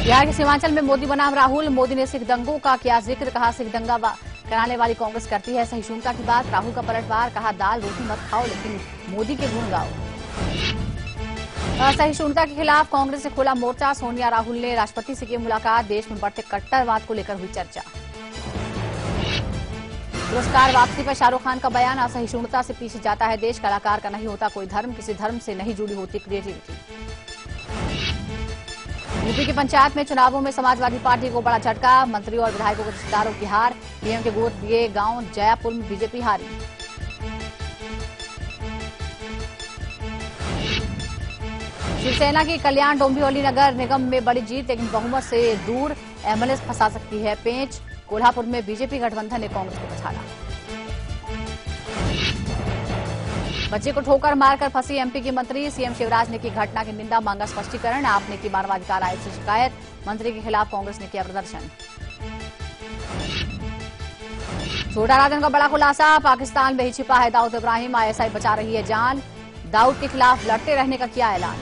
बिहार के सीमांचल में मोदी बनाम राहुल। मोदी ने सिख दंगों का किया जिक्र, कहा सिख दंगा कराने वाली कांग्रेस करती है सहिष्णुता की बात। राहुल का पलटवार, कहा दाल रोटी मत खाओ लेकिन मोदी के गुण गाओ। सहिष्णुता के खिलाफ कांग्रेस से खोला मोर्चा। सोनिया राहुल ने राष्ट्रपति से की मुलाकात। देश में बढ़ते कट्टरवाद को लेकर हुई चर्चा। पुरस्कार वापसी पर शाहरुख खान का बयान, असहिष्णुता से पीछे जाता है देश। कलाकार का नहीं होता कोई धर्म, किसी धर्म से नहीं जुड़ी होती क्रिएटिविटी। यूपी की पंचायत में चुनावों में समाजवादी पार्टी को बड़ा झटका। मंत्रियों और विधायकों के रिश्तेदारों की हार। पीएम के गोद दिए गांव जयापुर में बीजेपी हारी। शिवसेना की कल्याण डोंबिवली नगर निगम में बड़ी जीत, लेकिन बहुमत से दूर। एमएलए फंसा सकती है पेंच। कोल्हापुर में बीजेपी गठबंधन ने कांग्रेस को पछाड़ा। बच्चे को ठोकर मारकर फंसी एमपी की मंत्री। सीएम शिवराज ने की घटना की निंदा, मांगा स्पष्टीकरण। आपने की मानवाधिकार आयोग से शिकायत। मंत्री के खिलाफ कांग्रेस ने किया प्रदर्शन। छोटा राजन का बड़ा खुलासा, पाकिस्तान में ही छिपा है दाऊद इब्राहिम। आईएसआई बचा रही है जान। दाऊद के खिलाफ लड़ते रहने का किया ऐलान।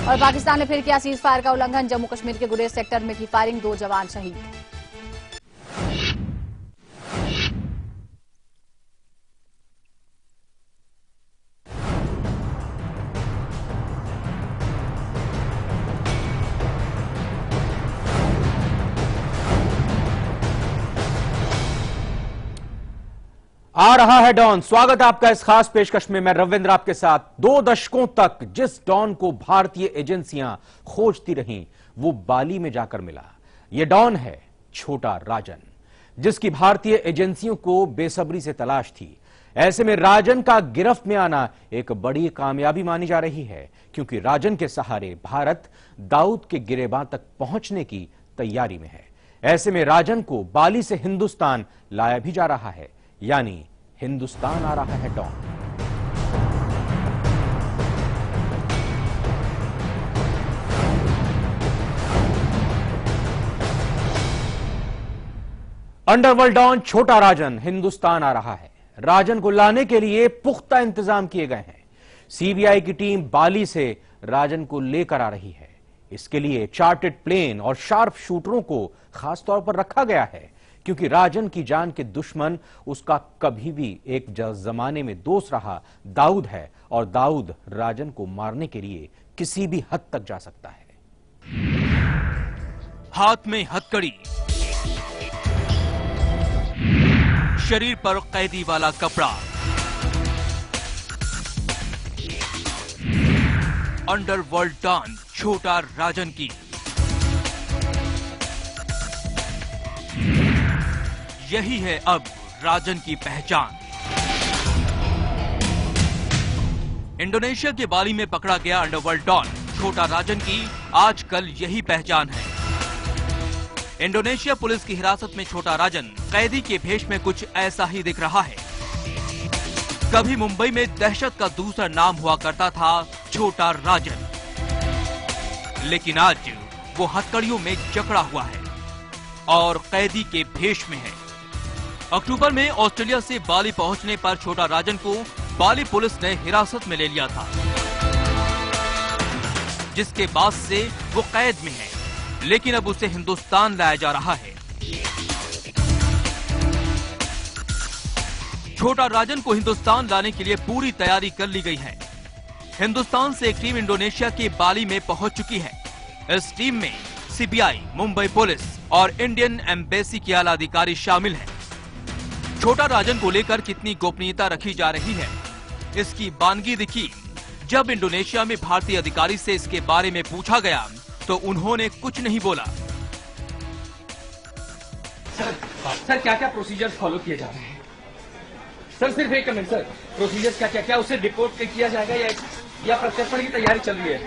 और पाकिस्तान ने फिर किया सीज फायर का उल्लंघन। जम्मू कश्मीर के गुरेज सेक्टर में की फायरिंग, 2 जवान शहीद। आ रहा है डॉन। स्वागत है आपका इस खास पेशकश में। मैं रविंद्र आपके साथ। 2 दशकों तक जिस डॉन को भारतीय एजेंसियां खोजती रहीं, वो बाली में जाकर मिला। यह डॉन है छोटा राजन, जिसकी भारतीय एजेंसियों को बेसब्री से तलाश थी। ऐसे में राजन का गिरफ्त में आना एक बड़ी कामयाबी मानी जा रही है, क्योंकि राजन के सहारे भारत दाऊद के गिरेबां तक पहुंचने की तैयारी में है। ऐसे में राजन को बाली से हिंदुस्तान लाया भी जा रहा है, यानी हिंदुस्तान आ रहा है डॉन। अंडरवर्ल्ड डॉन छोटा राजन हिंदुस्तान आ रहा है। राजन को लाने के लिए पुख्ता इंतजाम किए गए हैं। सीबीआई की टीम बाली से राजन को लेकर आ रही है। इसके लिए चार्टर्ड प्लेन और शार्प शूटरों को खास तौर पर रखा गया है, क्योंकि राजन की जान के दुश्मन उसका कभी भी एक जमाने में दोस्त रहा दाऊद है, और दाऊद राजन को मारने के लिए किसी भी हद तक जा सकता है। हाथ में हथकड़ी, शरीर पर कैदी वाला कपड़ा, अंडरवर्ल्ड डॉन छोटा राजन की यही है अब राजन की पहचान। इंडोनेशिया के बाली में पकड़ा गया अंडरवर्ल्ड डॉन छोटा राजन की आजकल यही पहचान है। इंडोनेशिया पुलिस की हिरासत में छोटा राजन कैदी के भेष में कुछ ऐसा ही दिख रहा है। कभी मुंबई में दहशत का दूसरा नाम हुआ करता था छोटा राजन, लेकिन आज वो हथकड़ियों में जकड़ा हुआ है और कैदी के भेष में है। अक्टूबर में ऑस्ट्रेलिया से बाली पहुंचने पर छोटा राजन को बाली पुलिस ने हिरासत में ले लिया था, जिसके बाद से वो कैद में है, लेकिन अब उसे हिंदुस्तान लाया जा रहा है। छोटा राजन को हिंदुस्तान लाने के लिए पूरी तैयारी कर ली गई है। हिंदुस्तान से एक टीम इंडोनेशिया के बाली में पहुंच चुकी है। इस टीम में सीबीआई, मुंबई पुलिस और इंडियन एम्बेसी के आला अधिकारी शामिल हैं। छोटा राजन को लेकर कितनी गोपनीयता रखी जा रही है, इसकी बानगी दिखी जब इंडोनेशिया में भारतीय अधिकारी से इसके बारे में पूछा गया तो उन्होंने कुछ नहीं बोला। सर क्या क्या प्रोसीजर्स फॉलो किए जा रहे हैं? सर सिर्फ एक मिनट सर, प्रोसीजर्स क्या क्या उसे डिपोर्ट किया जाएगा या प्रत्यर्पण की तैयारी चल रही है?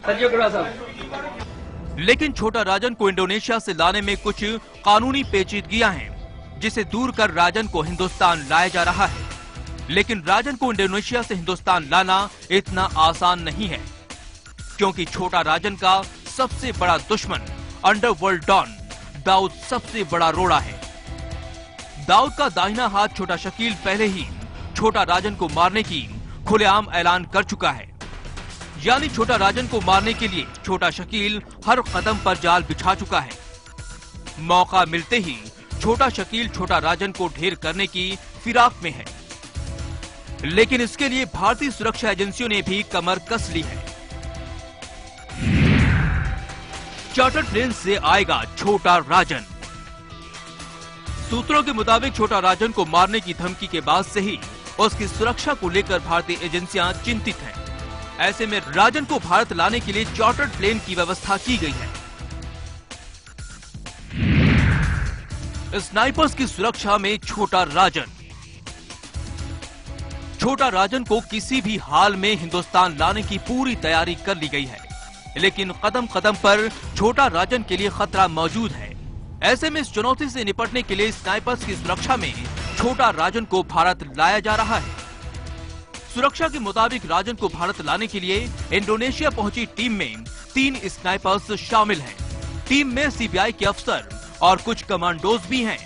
सर योगराज साहब। लेकिन छोटा राजन को इंडोनेशिया से लाने में कुछ कानूनी पेचीदगियां हैं, जिसे दूर कर राजन को हिंदुस्तान लाया जा रहा है। लेकिन राजन को इंडोनेशिया से हिंदुस्तान लाना इतना आसान नहीं है, क्योंकि छोटा राजन का सबसे बड़ा दुश्मन अंडरवर्ल्ड डॉन दाऊद सबसे बड़ा रोड़ा है। दाऊद का दाहिना हाथ छोटा शकील पहले ही छोटा राजन को मारने की खुलेआम ऐलान कर चुका है। यानी छोटा राजन को मारने के लिए छोटा शकील हर कदम पर जाल बिछा चुका है। मौका मिलते ही छोटा शकील छोटा राजन को ढेर करने की फिराक में है, लेकिन इसके लिए भारतीय सुरक्षा एजेंसियों ने भी कमर कस ली है। चार्टर प्लेन से आएगा छोटा राजन। सूत्रों के मुताबिक छोटा राजन को मारने की धमकी के बाद से ही उसकी सुरक्षा को लेकर भारतीय एजेंसियां चिंतित हैं। ऐसे में राजन को भारत लाने के लिए चार्टर्ड प्लेन की व्यवस्था की गई है। स्नाइपर्स की सुरक्षा में छोटा राजन को किसी भी हाल में हिंदुस्तान लाने की पूरी तैयारी कर ली गई है, लेकिन कदम कदम पर छोटा राजन के लिए खतरा मौजूद है। ऐसे में इस चुनौती से निपटने के लिए स्नाइपर्स की सुरक्षा में छोटा राजन को भारत लाया जा रहा है। सुरक्षा के मुताबिक राजन को भारत लाने के लिए इंडोनेशिया पहुंची टीम में 3 स्नाइपर्स शामिल हैं। टीम में सीबीआई के अफसर और कुछ कमांडोज भी हैं।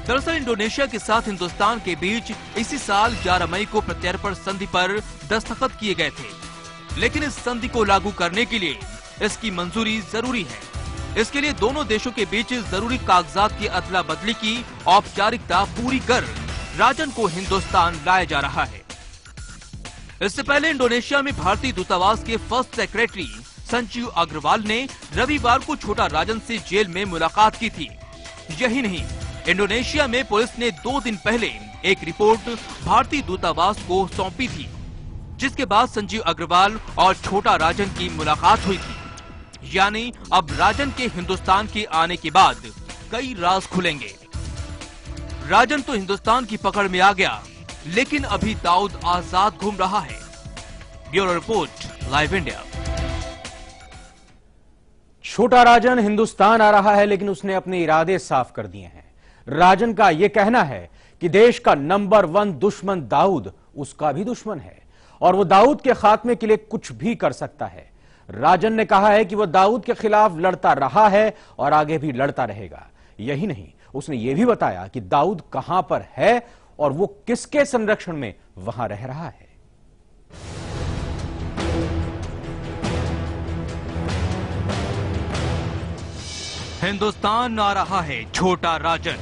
दरअसल इंडोनेशिया के साथ हिंदुस्तान के बीच इसी साल 11 मई को प्रत्यर्पण संधि पर दस्तखत किए गए थे, लेकिन इस संधि को लागू करने के लिए इसकी मंजूरी जरूरी है। इसके लिए दोनों देशों के बीच जरूरी कागजात की अदला बदली की औपचारिकता पूरी कर राजन को हिंदुस्तान लाया जा रहा है। इससे पहले इंडोनेशिया में भारतीय दूतावास के फर्स्ट सेक्रेटरी संजीव अग्रवाल ने रविवार को छोटा राजन से जेल में मुलाकात की थी। यही नहीं, इंडोनेशिया में पुलिस ने 2 दिन पहले एक रिपोर्ट भारतीय दूतावास को सौंपी थी, जिसके बाद संजीव अग्रवाल और छोटा राजन की मुलाकात हुई थी। यानी अब राजन के हिंदुस्तान के आने के बाद कई राज खुलेंगे। राजन तो हिंदुस्तान की पकड़ में आ गया, लेकिन अभी दाऊद आजाद घूम रहा है। Bureau report, live India. छोटा राजन हिंदुस्तान आ रहा है, लेकिन उसने अपने इरादे साफ कर दिए हैं। राजन का यह कहना है कि देश का नंबर 1 दुश्मन दाऊद उसका भी दुश्मन है और वो दाऊद के खात्मे के लिए कुछ भी कर सकता है। राजन ने कहा है कि वो दाऊद के खिलाफ लड़ता रहा है और आगे भी लड़ता रहेगा। यही नहीं, उसने ये भी बताया कि दाऊद कहां पर है और वो किसके संरक्षण में वहां रह रहा है। हिंदुस्तान आ रहा है छोटा राजन।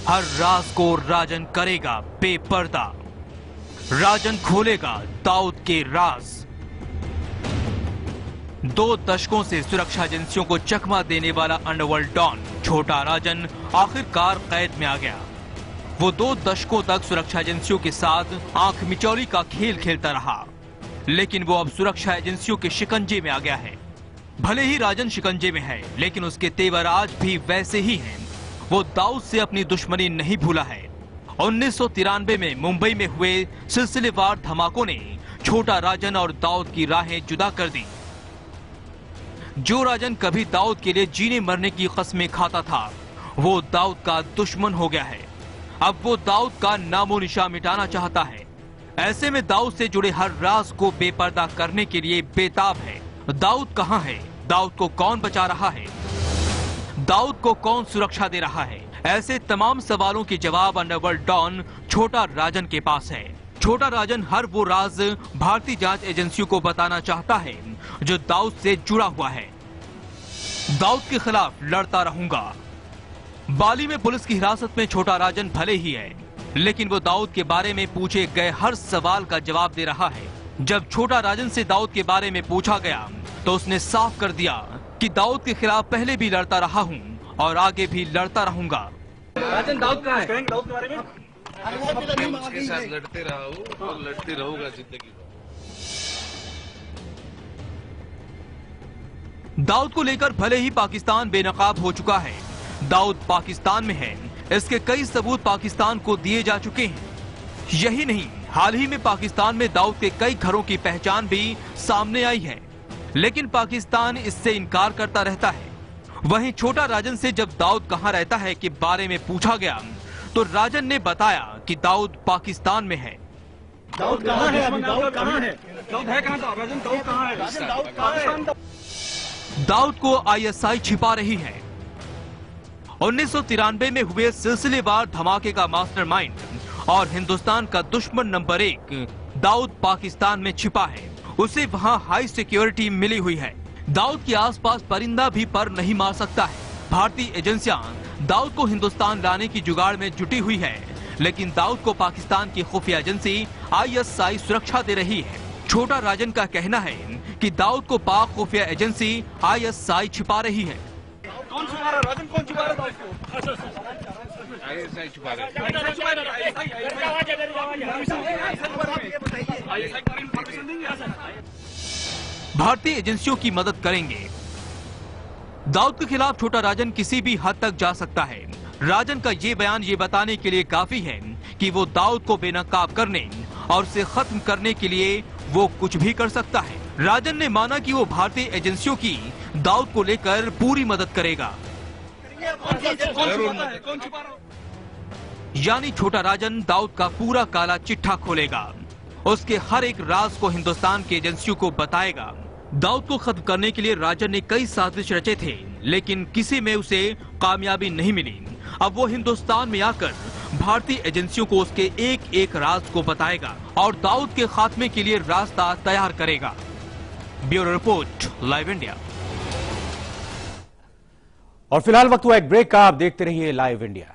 हर राज को राजन करेगा बेपर्दा। राजन खोलेगा दाऊद के राज। 2 दशकों से सुरक्षा एजेंसियों को चकमा देने वाला अंडरवर्ल्ड डॉन छोटा राजन आखिरकार कैद में आ गया। वो 2 दशकों तक सुरक्षा एजेंसियों के साथ आंख मिचौली का खेल खेलता रहा, लेकिन वो अब सुरक्षा एजेंसियों के शिकंजे में आ गया है। भले ही राजन शिकंजे में है, लेकिन उसके तेवर आज भी वैसे ही हैं। वो दाऊद से अपनी दुश्मनी नहीं भूला है। 1993 में मुंबई में हुए सिलसिलेवार धमाकों ने छोटा राजन और दाऊद की राहें जुदा कर दी। जो राजन कभी दाऊद के लिए जीने मरने की कस्में खाता था, वो दाऊद का दुश्मन हो गया है। अब वो दाऊद का नामो निशान मिटाना चाहता है। ऐसे में दाऊद से जुड़े हर राज को बेपर्दा करने के लिए बेताब है। दाऊद कहां है? दाऊद को कौन बचा रहा है? दाऊद को कौन सुरक्षा दे रहा है? ऐसे तमाम सवालों के जवाब अंडरवर्ल्ड डॉन छोटा राजन के पास है। छोटा राजन हर वो राज भारतीय जांच एजेंसियों को बताना चाहता है जो दाऊद से जुड़ा हुआ है। दाऊद के खिलाफ लड़ता रहूंगा। बाली में पुलिस की हिरासत में छोटा राजन भले ही है, लेकिन वो दाऊद के बारे में पूछे गए हर सवाल का जवाब दे रहा है। जब छोटा राजन से दाऊद के बारे में पूछा गया तो उसने साफ कर दिया कि दाऊद के खिलाफ पहले भी लड़ता रहा हूं और आगे भी लड़ता रहूंगा। राजन दाऊद कहाँ है? दाऊद के बारे में मैं उसके साथ लड़ते रहा हूं और लड़ते रहूंगा जिंदगी भर। दाऊद को लेकर भले ही पाकिस्तान बेनकाब हो चुका है, दाऊद पाकिस्तान में है, इसके कई सबूत पाकिस्तान को दिए जा चुके हैं। यही नहीं, हाल ही में पाकिस्तान में दाऊद के कई घरों की पहचान भी सामने आई है, लेकिन पाकिस्तान इससे इनकार करता रहता है। वहीं छोटा राजन से जब दाऊद कहां रहता है के बारे में पूछा गया तो राजन ने बताया कि दाऊद पाकिस्तान में है। दाऊद कहां है? अभी दाऊद कहां है? दाऊद है कहां? राजन दाऊद कहां है? राजन दाऊद कहां है? दाऊद को आईएसआई छिपा रही है। 1993 में हुए सिलसिलेवार धमाके का मास्टरमाइंड और हिंदुस्तान का दुश्मन नंबर 1 दाऊद पाकिस्तान में छिपा है। उसे वहां हाई सिक्योरिटी मिली हुई है। दाऊद के आसपास परिंदा भी पर नहीं मार सकता है। भारतीय एजेंसियां दाऊद को हिंदुस्तान लाने की जुगाड़ में जुटी हुई है, लेकिन दाऊद को पाकिस्तान की खुफिया एजेंसी ISI सुरक्षा दे रही है। छोटा राजन का कहना है कि दाऊद को पाक खुफिया एजेंसी ISI छिपा रही है। कौन छुपा रहा? राजन कौन छुपा रहा? ISI छुपा रहा है। भारतीय एजेंसियों की मदद करेंगे। दाऊद के खिलाफ छोटा राजन किसी भी हद तक जा सकता है। राजन का ये बयान ये बताने के लिए काफी है कि वो दाऊद को बेनकाब करने और उसे खत्म करने के लिए वो कुछ भी कर सकता है। राजन ने माना कि वो भारतीय एजेंसियों की दाऊद को लेकर पूरी मदद करेगा। यानी छोटा राजन दाऊद का पूरा काला चिट्ठा खोलेगा, उसके हर एक राज को हिंदुस्तान की एजेंसियों को बताएगा। दाऊद को खत्म करने के लिए राजन ने कई साजिश रचे थे, लेकिन किसी में उसे कामयाबी नहीं मिली। अब वो हिंदुस्तान में आकर भारतीय एजेंसियों को उसके एक एक राज को बताएगा और दाऊद के खात्मे के लिए रास्ता तैयार करेगा। Bureau report, live India. और फिलहाल वक्त हुआ एक ब्रेक का। आप देखते रहिए लाइव इंडिया।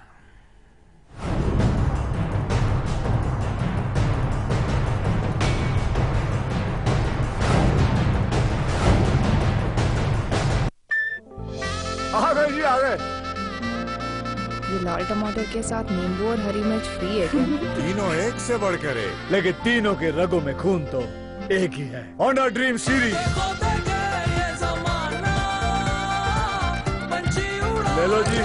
आ गए जी, आ गए। ये लाल टमाटर के साथ नींबू और हरी मिर्च फ्री है क्या? तीनों एक से बढ़कर एक। लेकिन तीनों के रगों में खून तो एक ही है। होंडा ड्रीम सीरीज ले लो जी।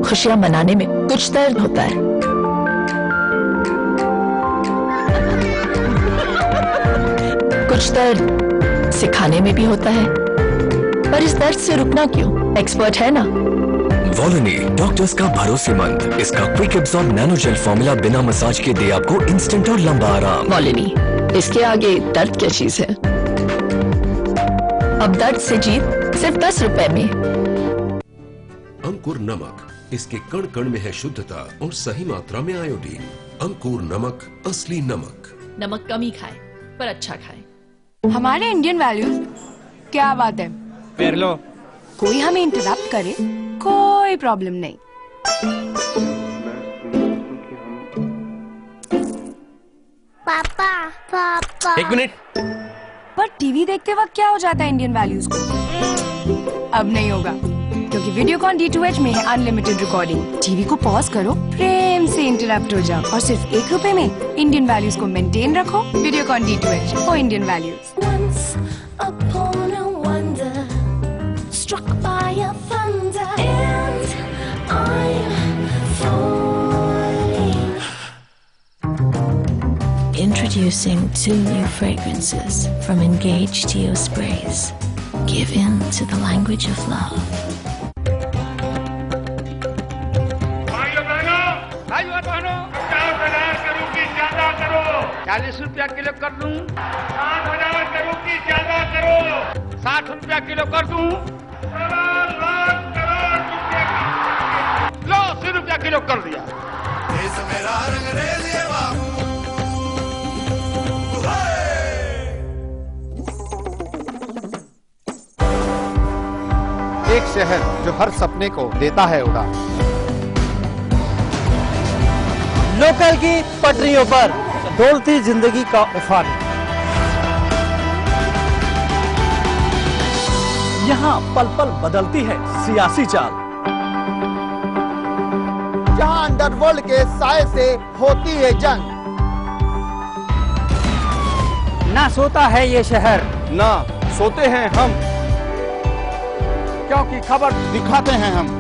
खुशियाँ मनाने में कुछ दर्द होता है। कुछ दर्द सिखाने में भी होता है, पर इस दर्द से रुकना क्यों? एक्सपर्ट है ना। वॉलोनी डॉक्टर्स का भरोसेमंद। इसका quick absorb nano gel formula बिना मसाज के दे आपको इंस्टेंट और लंबा आराम। वॉलोनी, इसके आगे दर्द क्या चीज है। अब दर्द से जीत सिर्फ 10 रुपए में। अंकुर नमक, इसके कण कण में है शुद्धता और सही मात्रा में आयोडीन। अंकुर नमक, असली नमक। नमक कम ही खाए पर अच्छा खाए। हमारे इंडियन वैल्यूज क्या बात है। पैर लो। कोई हमें इंटरप्ट करे कोई प्रॉब्लम नहीं। पापा पापा। एक मिनट। पर टीवी देखते वक्त क्या हो जाता है इंडियन वैल्यूज को? अब नहीं होगा, क्योंकि वीडियोकॉन D2H में है अनलिमिटेड रिकॉर्डिंग। टीवी को पॉज करो, प्रेम से इंटरप्ट हो जाओ और सिर्फ 1 रुपए में इंडियन वैल्यूज को मेंटेन रखो। Videocon D2H for Indian values. Introducing 2 new fragrances from Engage Geo Sprays. Give in to the language of love. भाइयों बहनों, 50,000 करोड़ की ज्यादा करो। 40 रुपया किलो कर दूं। 60,000 करोड़ की ज्यादा करो। 60 रुपया किलो कर दूं। 1 लाख करोड़ रुपया लो, 80 रुपया किलो कर दिया। देश मेरा रंगरेज ये बाबू। एक शहर जो हर सपने को देता है उड़ान। लोकल की पटरियों पर डोलती जिंदगी का उफान। यहाँ पल पल बदलती है सियासी चाल। जहां अंडरवर्ल्ड के साए से होती है जंग। ना सोता है ये शहर, ना सोते हैं हम, क्योंकि खबर दिखाते हैं हम।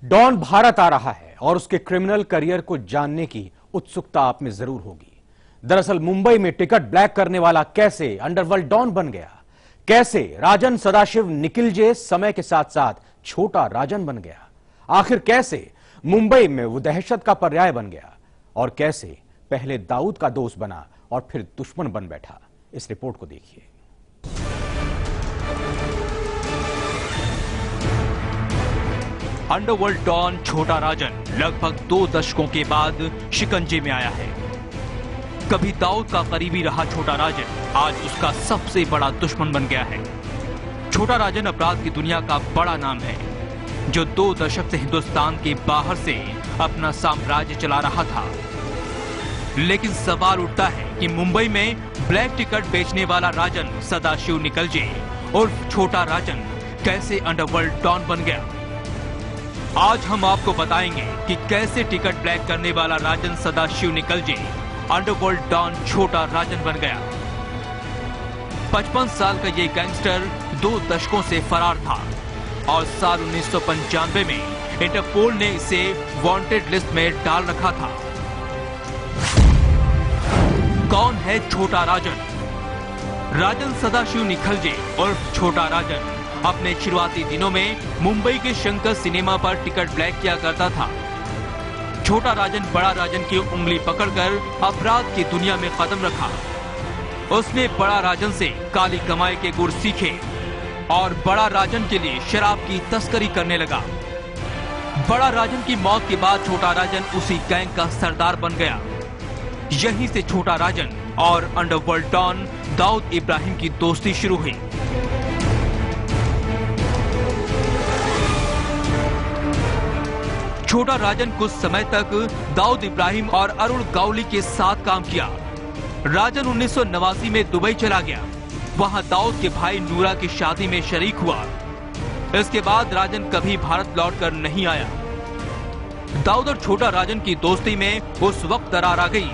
डॉन भारत आ रहा है और उसके क्रिमिनल करियर को जानने की उत्सुकता आप में जरूर होगी। दरअसल मुंबई में टिकट ब्लैक करने वाला कैसे अंडरवर्ल्ड डॉन बन गया, कैसे राजन सदाशिव निकलजे समय के साथ साथ छोटा राजन बन गया, आखिर कैसे मुंबई में वो दहशत का पर्याय बन गया और कैसे पहले दाऊद का दोस्त बना और फिर दुश्मन बन बैठा, इस रिपोर्ट को देखिए। अंडरवर्ल्ड डॉन छोटा राजन लगभग 2 दशकों के बाद शिकंजे में आया है। कभी दाऊद का करीबी रहा छोटा राजन आज उसका सबसे बड़ा दुश्मन बन गया है। छोटा राजन अपराध की दुनिया का बड़ा नाम है जो 2 दशक से हिंदुस्तान के बाहर से अपना साम्राज्य चला रहा था। लेकिन सवाल उठता है कि मुंबई में ब्लैक टिकट बेचने वाला राजन सदाशिव निकलजे उर्फ छोटा राजन कैसे अंडरवर्ल्ड डॉन बन गया। आज हम आपको बताएंगे कि कैसे टिकट ब्लैक करने वाला राजन सदाशिव निकलजे अंडरवर्ल्ड डॉन छोटा राजन बन गया। 55 साल का ये गैंगस्टर 2 दशकों से फरार था और साल 1995 में इंटरपोल ने इसे वांटेड लिस्ट में डाल रखा था। कौन है छोटा राजन? राजन सदाशिव निकलजे उर्फ छोटा राजन अपने शुरुआती दिनों में मुंबई के शंकर सिनेमा पर टिकट ब्लैक किया करता था। छोटा राजन बड़ा राजन की उंगली पकड़कर अपराध की दुनिया में कदम रखा। उसने बड़ा राजन से काली कमाई के गुर सीखे और बड़ा राजन के लिए शराब की तस्करी करने लगा। बड़ा राजन की मौत के बाद छोटा राजन उसी गैंग का सरदार बन गया। यहीं से छोटा राजन और अंडरवर्ल्ड डॉन दाऊद इब्राहिम की दोस्ती शुरू हुई। छोटा राजन कुछ समय तक दाऊद इब्राहिम और अरुण गावली के साथ काम किया। राजन 1989 में दुबई चला गया, वहां दाऊद के भाई नूरा की शादी में शरीक हुआ। इसके बाद राजन कभी भारत लौटकर नहीं आया। दाऊद और छोटा राजन की दोस्ती में उस वक्त दरार आ गई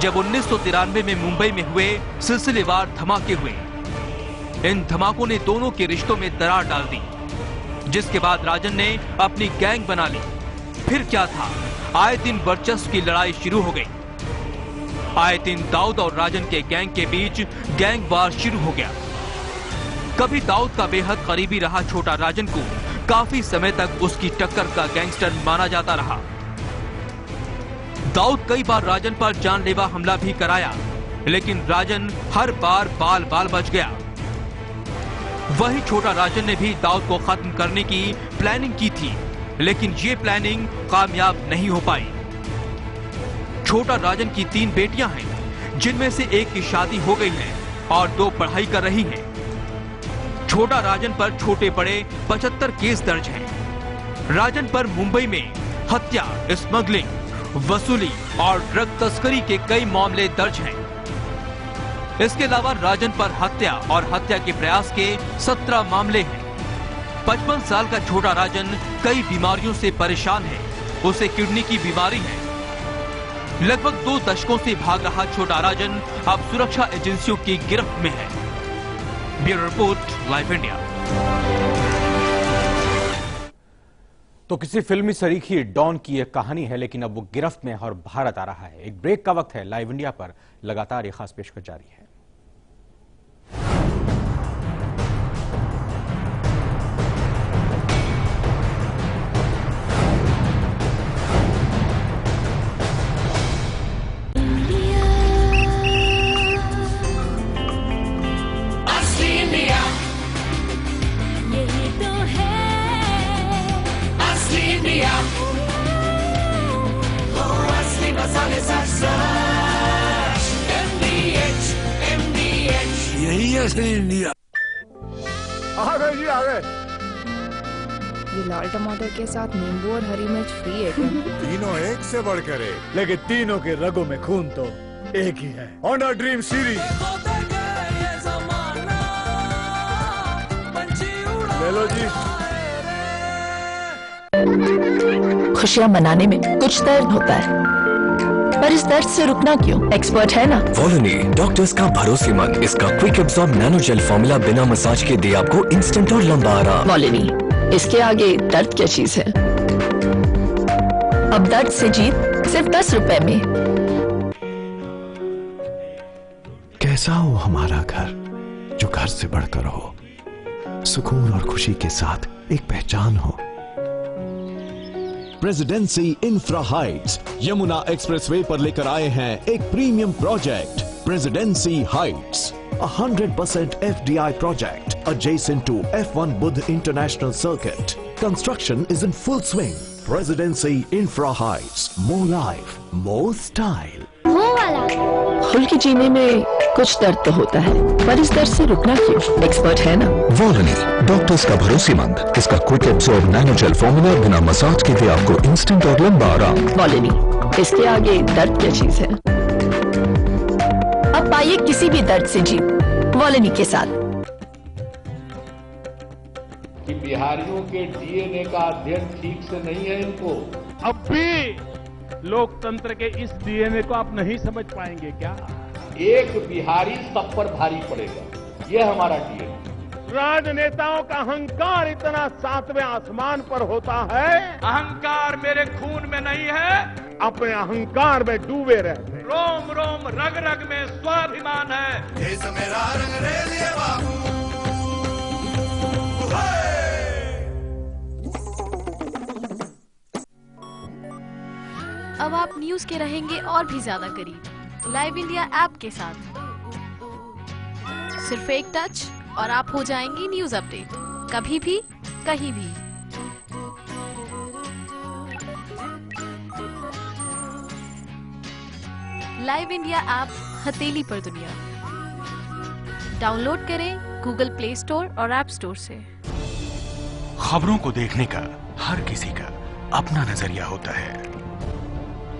जब 1993 में मुंबई में हुए सिलसिलेवार धमाके हुए। इन धमाकों ने दोनों के रिश्तों में दरार डाल दी, जिसके बाद राजन ने अपनी गैंग बना ली। फिर क्या था, आए दिन वर्चस्व की लड़ाई शुरू हो गई। आए दिन दाऊद और राजन के गैंग के बीच गैंग वार शुरू हो गया। कभी दाऊद का बेहद करीबी रहा छोटा राजन को काफी समय तक उसकी टक्कर का गैंगस्टर माना जाता रहा। दाऊद कई बार राजन पर जानलेवा हमला भी कराया, लेकिन राजन हर बार बाल बाल बच गया। वही छोटा राजन ने भी दाऊद को खत्म करने की प्लानिंग की थी, लेकिन ये प्लानिंग कामयाब नहीं हो पाई। छोटा राजन की 3 बेटियां हैं, जिनमें से एक की शादी हो गई है और 2 पढ़ाई कर रही हैं। छोटा राजन पर छोटे बड़े 75 केस दर्ज हैं। राजन पर मुंबई में हत्या, स्मगलिंग, वसूली और ड्रग तस्करी के कई मामले दर्ज हैं। इसके अलावा राजन पर हत्या और हत्या के प्रयास के 17 मामले हैं। 55 साल का छोटा राजन कई बीमारियों से परेशान है। उसे किडनी की बीमारी है। लगभग 2 दशकों से भाग रहा छोटा राजन अब सुरक्षा एजेंसियों की गिरफ्त में है। Bureau report, live India. तो किसी फिल्मी सरीखी डॉन की यह कहानी है, लेकिन अब वो गिरफ्त में है और भारत आ रहा है। एक ब्रेक का वक्त है। लाइव इंडिया पर लगातार ये खास पेशकश जारी है। यही असली इंडिया। आ गए जी, आ गए। ये लाल टमाटर के साथ नींबू और हरी मिर्च फ्री है क्या? तीनों एक से बढ़कर एक, लेकिन तीनों के रगों में खून तो एक ही है। ऑनर ड्रीम सीरीज ले लो जी। खुशियां मनाने में कुछ दर्द होता है, पर इस दर्द से रुकना क्यों? एक्सपर्ट है ना। वॉलोनी डॉक्टर्स का भरोसेमंद, इसका quick absorb nano gel formula बिना मसाज के दे आपको इंस्टेंट और लंबा आराम। वॉलोनी, इसके आगे दर्द क्या चीज है? अब दर्द से जीत सिर्फ 10 रुपए में। कैसा हो हमारा घर, जो घर से बढ़कर हो, सुकून और खुशी के साथ एक पहचान हो। Presidency infra Heights Yamuna expressway पर लेकर आए हैं एक premium project, presidency Heights, 100% FDI project adjacent to F1 Buddh International Circuit. Construction is in full swing. Presidency Infra Heights. More life, more style. खुल के जीने में कुछ दर्द तो होता है, पर इस दर्द से रुकना क्यों? एक्सपर्ट है ना। वॉलनी, डॉक्टर्स का भरोसेमंद, इसका क्विक एब्सॉर्ब नैनोजेल फॉर्मूला बिना मसाज के दे आपको इंस्टेंट और लंबा आराम। वॉलनी, इसके आगे दर्द क्या चीज है? अब पाइए किसी भी दर्द से जीत वॉलनी के साथ। कि बिहारियों के डीएनए का अध्ययन ठीक से नहीं है इनको। अब भी लोकतंत्र के इस डीएनए को आप नहीं समझ पाएंगे क्या? एक बिहारी सब पर भारी पड़ेगा, यह हमारा डीएनए। राजनेताओं का अहंकार इतना 7वें आसमान पर होता है। अहंकार मेरे खून में नहीं है, अपने अहंकार में डूबे रहते। रोम रोम रग रग में स्वाभिमान है। देश मेरा रंग रेलिए बाबू। अब आप न्यूज के रहेंगे और भी ज्यादा करीब लाइव इंडिया ऐप के साथ। सिर्फ एक टच और आप हो जाएंगे न्यूज अपडेट, कभी भी कहीं भी। लाइव इंडिया ऐप हथेली पर दुनिया। डाउनलोड करें गूगल प्ले स्टोर और ऐप स्टोर से। खबरों को देखने का हर किसी का अपना नजरिया होता है।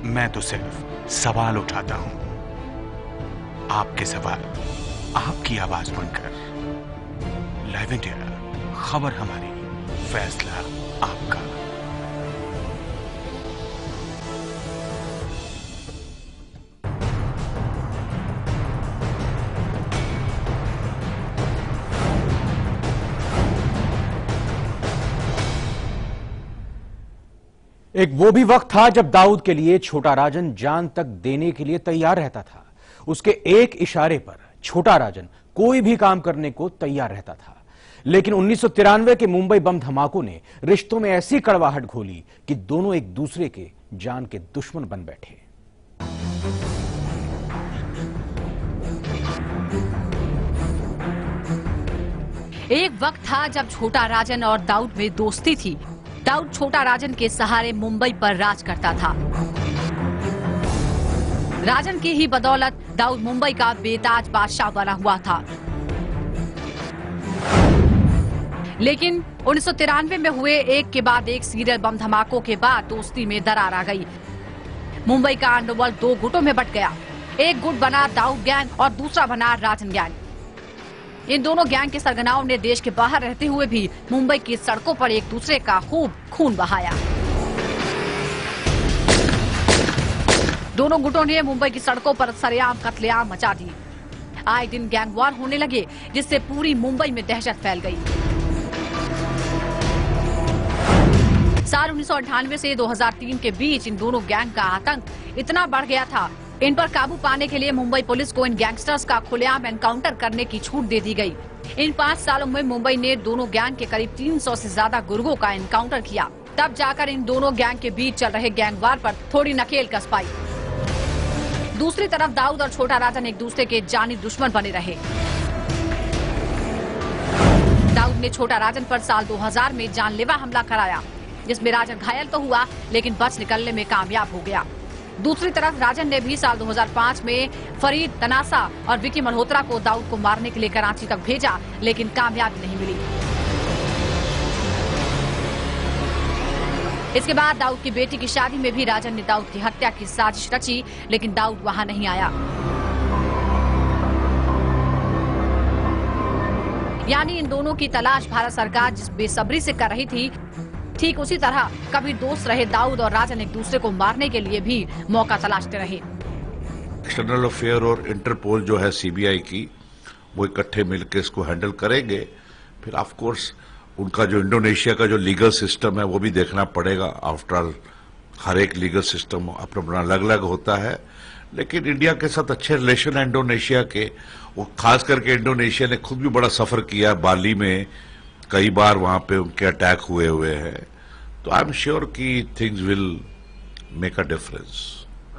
मैं तो सिर्फ सवाल उठाता हूं, आपके सवाल आपकी आवाज बनकर। लाइव इंडिया, खबर हमारी, फैसला आपका। एक वो भी वक्त था जब दाऊद के लिए छोटा राजन जान तक देने के लिए तैयार रहता था। उसके एक इशारे पर छोटा राजन कोई भी काम करने को तैयार रहता था। लेकिन 1993 के मुंबई बम धमाकों ने रिश्तों में ऐसी कड़वाहट घोली कि दोनों एक दूसरे के जान के दुश्मन बन बैठे। एक वक्त था जब छोटा राजन और दाऊद में दोस्ती थी। दाऊद छोटा राजन के सहारे मुंबई पर राज करता था। राजन की ही बदौलत दाऊद मुंबई का बेताज बादशाह बना हुआ था। लेकिन 1993 में हुए एक के बाद एक सीरियल बम धमाकों के बाद दोस्ती में दरार आ गई। मुंबई का अंडरवर्ल्ड दो गुटों में बंट गया। एक गुट बना दाऊद गैंग और दूसरा बना राजन गैंग। इन दोनों गैंग के सरगनाओं ने देश के बाहर रहते हुए भी मुंबई की सड़कों पर एक दूसरे का खूब खून बहाया। दोनों गुटों ने मुंबई की सड़कों पर सरेआम कत्लेआम मचा दी। आए दिन गैंग वार होने लगे, जिससे पूरी मुंबई में दहशत फैल गई। साल 1998 से 2003 के बीच इन दोनों गैंग का आतंक इतना बढ़ गया था, इन पर काबू पाने के लिए मुंबई पुलिस को इन गैंगस्टर्स का खुलेआम एनकाउंटर करने की छूट दे दी गई। इन 5 सालों में मुंबई ने दोनों गैंग के करीब 300 से ज्यादा गुर्गों का एनकाउंटर किया। तब जाकर इन दोनों गैंग के बीच चल रहे गैंगवार पर थोड़ी नकेल कस पाई। दूसरी तरफ दाऊद और छोटा राजन एक दूसरे के जानी दुश्मन बने रहे। दाऊद ने छोटा राजन पर साल 2000 में जानलेवा हमला कराया, जिसमें राजन घायल तो हुआ लेकिन बच निकलने में कामयाब हो गया। दूसरी तरफ राजन ने भी साल 2005 में फरीद तनासा और विकी मल्होत्रा को दाऊद को मारने के लिए कराची तक भेजा, लेकिन कामयाबी नहीं मिली। इसके बाद दाऊद की बेटी की शादी में भी राजन ने दाऊद की हत्या की साजिश रची, लेकिन दाऊद वहां नहीं आया। यानी इन दोनों की तलाश भारत सरकार जिस बेसब्री से कर रही थी, ठीक उसी तरह कभी दोस्त रहे दाऊद और राजन एक दूसरे को मारने के लिए भी मौका तलाशते रहे। एक्सटर्नल अफेयर और इंटरपोल जो है सीबीआई की, वो इकट्ठे मिलकर इसको हैंडल करेंगे। फिर ऑफ कोर्स उनका जो इंडोनेशिया का जो लीगल सिस्टम है वो भी देखना पड़ेगा। आफ्टर ऑल हर एक लीगल सिस्टम अपना अपना अलग अलग होता है, लेकिन इंडिया के साथ अच्छे रिलेशन है इंडोनेशिया के। वो खास करके इंडोनेशिया ने खुद भी बड़ा सफर किया, बाली में कई बार वहां पे उनके अटैक हुए हैं, तो आई एम श्योर कि things will make a difference.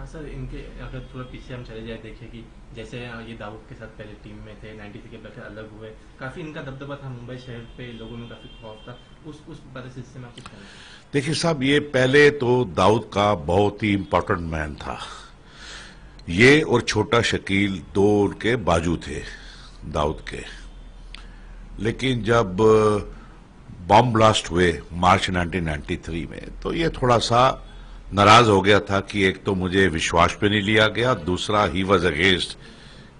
Sir, इनके अगर थोड़ा पीछे हम चले जाए, देखिए कि जैसे ये दाऊद के साथ पहले टीम में थे, 93 के बाद अलग हुए, काफी इनका दबदबा था मुंबई शहर पे, लोगों में काफी खौफ था, उस परिस्थिति में आप कुछ कहना? देखिए साहब, ये पहले तो दाऊद का बहुत ही इम्पोर्टेंट मैन था। ये और छोटा शकील दो उनके बाजू थे दाऊद के, लेकिन जब बॉम्ब ब्लास्ट हुए मार्च 1993 में, तो ये थोड़ा सा नाराज हो गया था कि एक तो मुझे विश्वास पे नहीं लिया गया, दूसरा ही वॉज अगेंस्ट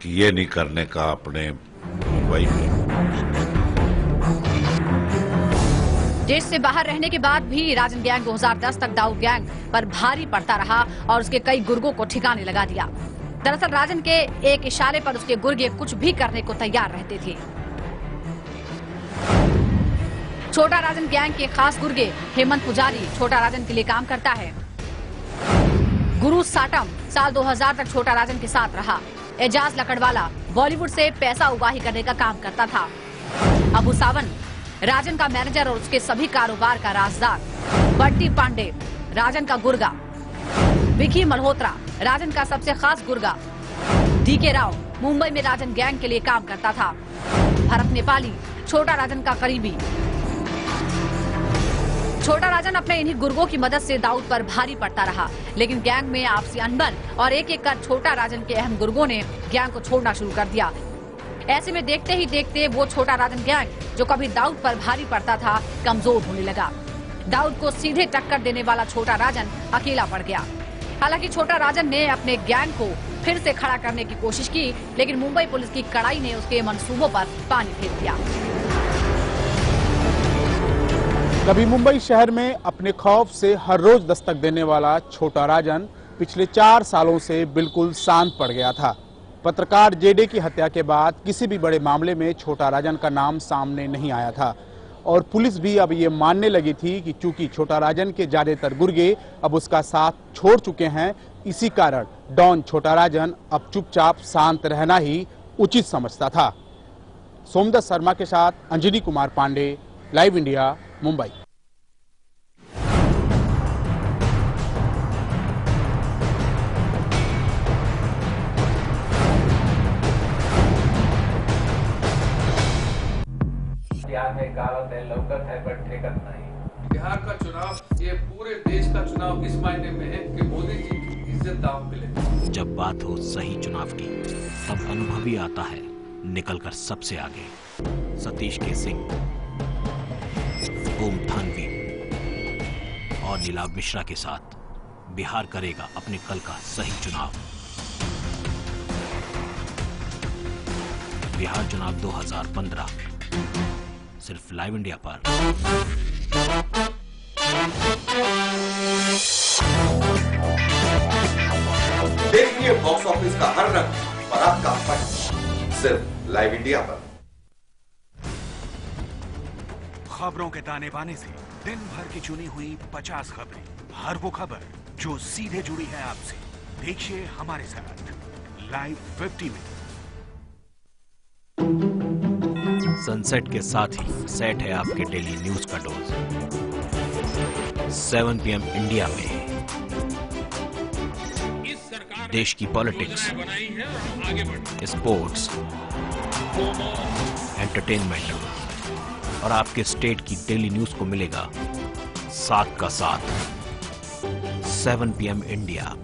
कि ये नहीं करने का अपने मुंबई में। देश से बाहर रहने के बाद भी राजन गैंग 2010 तक दाऊद गैंग पर भारी पड़ता रहा और उसके कई गुर्गों को ठिकाने लगा दिया। दरअसल राजन के एक इशारे पर उसके गुर्गे कुछ भी करने को तैयार रहते थे। छोटा राजन गैंग के खास गुर्गे हेमंत पुजारी छोटा राजन के लिए काम करता है। गुरु साटम साल 2000 तक छोटा राजन के साथ रहा। एजाज लकड़वाला बॉलीवुड से पैसा उगाही करने का काम करता था। अबू सावन राजन का मैनेजर और उसके सभी कारोबार का राजदार। बट्टी पांडे राजन का गुर्गा। विकी मल्होत्रा राजन का सबसे खास गुर्गा। डीके राव मुंबई में राजन गैंग के लिए काम करता था। भरत नेपाली छोटा राजन का करीबी। छोटा राजन अपने इन्हीं गुर्गों की मदद से दाऊद पर भारी पड़ता रहा, लेकिन गैंग में आपसी अनबन और एक एक कर छोटा राजन के अहम गुर्गों ने गैंग को छोड़ना शुरू कर दिया। ऐसे में देखते ही देखते वो छोटा राजन गैंग जो कभी दाऊद पर भारी पड़ता था, कमजोर होने लगा। दाऊद को सीधे टक्कर देने वाला छोटा राजन अकेला पड़ गया। हालांकि छोटा राजन ने अपने गैंग को फिर से खड़ा करने की कोशिश की, लेकिन मुंबई पुलिस की कड़ाई ने उसके मंसूबों पर पानी फेर दिया। कभी मुंबई शहर में अपने खौफ से हर रोज दस्तक देने वाला छोटा राजन पिछले 4 सालों से बिल्कुल शांत पड़ गया था। पत्रकार जेडे की हत्या के बाद किसी भी बड़े मामले में छोटा राजन का नाम सामने नहीं आया था और पुलिस भी अब ये मानने लगी थी कि चूंकि छोटा राजन के ज्यादातर गुर्गे अब उसका साथ छोड़ चुके हैं, इसी कारण डॉन छोटा राजन अब चुपचाप शांत रहना ही उचित समझता था। सोमदत्त शर्मा के साथ अंजनी कुमार पांडे, लाइव इंडिया, मुंबई। बिहार का चुनाव ये पूरे देश का चुनाव इस मायने में है कि मोदी जी की इज्जत दांव पे ले। जब बात हो सही चुनाव की, तब अनुभवी आता है निकलकर सबसे आगे। सतीश के सिंह, ओम थानवी और नीलाभ मिश्रा के साथ बिहार करेगा अपने कल का सही चुनाव। बिहार चुनाव 2015 सिर्फ लाइव इंडिया पर। देखिए बॉक्स ऑफिस का हर रंग और आपका फन सिर्फ लाइव इंडिया पर। खबरों के ताने बाने से दिन भर की चुनी हुई 50 खबरें, हर वो खबर जो सीधे जुड़ी है आपसे। देखिए हमारे साथ लाइव 50 में। सनसेट के साथ ही सेट है आपके डेली न्यूज का डोज। 7 PM इंडिया में देश की पॉलिटिक्स, स्पोर्ट्स, एंटरटेनमेंट और आपके स्टेट की डेली न्यूज को मिलेगा साथ का साथ। 7 PM इंडिया।